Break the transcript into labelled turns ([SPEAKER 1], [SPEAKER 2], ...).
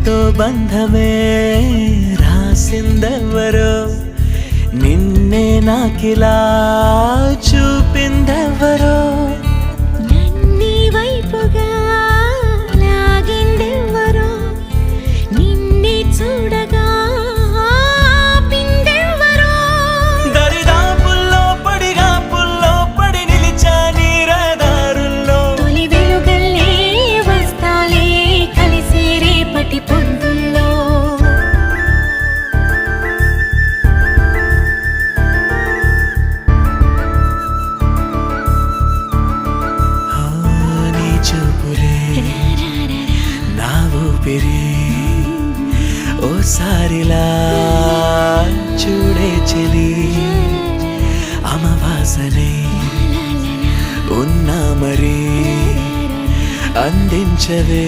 [SPEAKER 1] మనతో బంధమే రాసిందెవరో నిన్నే నాకిలా చూపిందెవరో
[SPEAKER 2] నన్నీ వైపుగా లాగిందెవరో నిన్నే చూడగా ఆపిందెవరో
[SPEAKER 1] దరిదాపుల్లో పడిగా పుల్లో పడి నిలిచా నీ రహదారుల్లో
[SPEAKER 2] తొలి వెలుగల్లే వస్తాలే కలిసే రేపటి పొద్దుల్లో
[SPEAKER 1] నీ చూపులే నా ఊపిరి ఓసారిలా చూడే చెలి అమవాసనే ఉన్నా మరి అందించవే